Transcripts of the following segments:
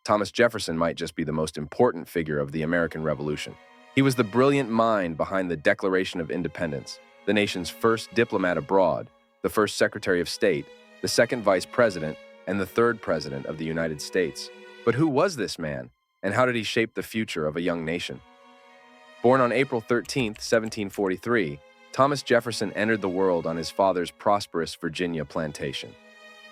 Thomas Jefferson might just be the most important figure of the American Revolution. He was the brilliant mind behind the Declaration of Independence, the nation's first diplomat abroad, the first Secretary of State, the second Vice President, and the third President of the United States. But who was this man, and how did he shape the future of a young nation? Born on April 13, 1743, Thomas Jefferson entered the world on his father's prosperous Virginia plantation.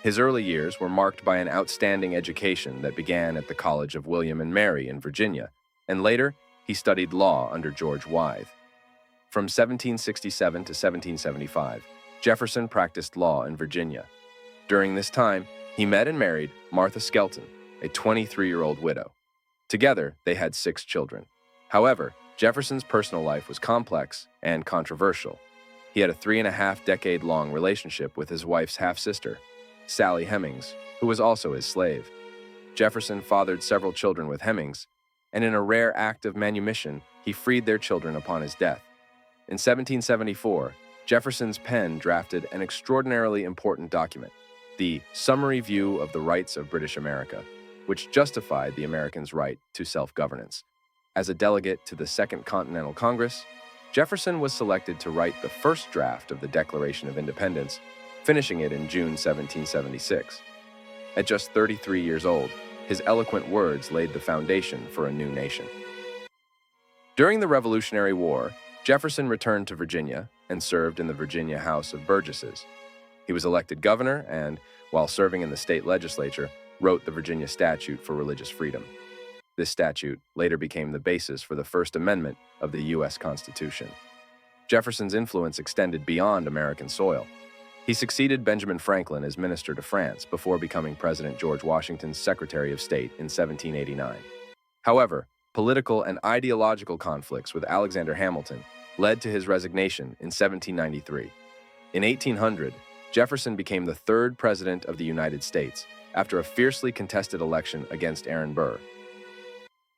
His early years were marked by an outstanding education that began at the College of William and Mary in Virginia, and later he studied law under George Wythe. From 1767 to 1775, Jefferson practiced law in Virginia. During this time, he met and married Martha Skelton, a 23-year-old widow. Together, they had 6 children. However, Jefferson's personal life was complex and controversial. He had a 3.5-decade-long relationship with his wife's half-sister, Sally Hemings, who was also his slave. Jefferson fathered several children with Hemings, and in a rare act of manumission, he freed their children upon his death. In 1774, Jefferson's pen drafted an extraordinarily important document, the Summary View of the Rights of British America, which justified the Americans' right to self-governance. As a delegate to the Second Continental Congress, Jefferson was selected to write the first draft of the Declaration of Independence, finishing it in June 1776. At just 33 years old, his eloquent words laid the foundation for a new nation. During the Revolutionary War, Jefferson returned to Virginia and served in the Virginia House of Burgesses. He was elected governor and, while serving in the state legislature, wrote the Virginia Statute for religious freedom. This statute later became the basis for the First Amendment of the U.S. Constitution. Jefferson's influence extended beyond American soil. He succeeded Benjamin Franklin as minister to France before becoming President George Washington's Secretary of State in 1789. However, political and ideological conflicts with Alexander Hamilton led to his resignation in 1793. In 1800, Jefferson became the 3rd President of the United States after a fiercely contested election against Aaron Burr.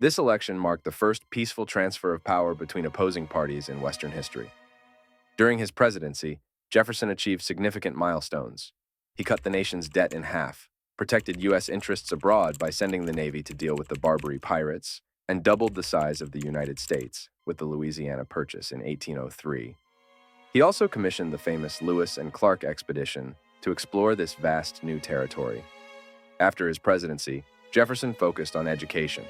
This election marked the first peaceful transfer of power between opposing parties in Western history. During his presidency, Jefferson achieved significant milestones. He cut the nation's debt in half, protected U.S. interests abroad by sending the Navy to deal with the Barbary pirates, and doubled the size of the United States with the Louisiana Purchase in 1803. He also commissioned the famous Lewis and Clark expedition to explore this vast new territory. After his presidency, Jefferson focused on education.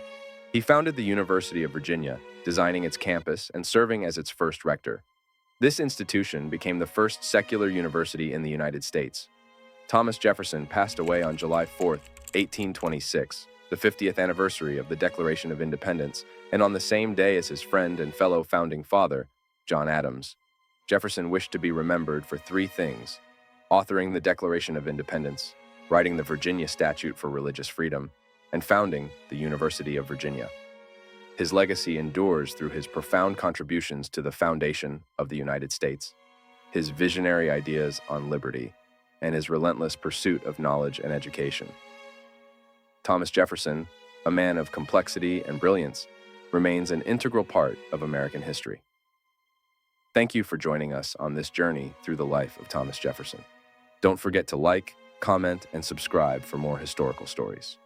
He founded the University of Virginia, designing its campus and serving as its first rector. This institution became the first secular university in the United States. Thomas Jefferson passed away on July 4, 1826, the 50th anniversary of the Declaration of Independence, and on the same day as his friend and fellow founding father, John Adams. Jefferson wished to be remembered for 3 things: authoring the Declaration of Independence, writing the Virginia Statute for religious freedom, and founding the University of Virginia. His legacy endures through his profound contributions to the foundation of the United States, his visionary ideas on liberty, and his relentless pursuit of knowledge and education. Thomas Jefferson, a man of complexity and brilliance, remains an integral part of American history. Thank you for joining us on this journey through the life of Thomas Jefferson. Don't forget to like, comment, and subscribe for more historical stories.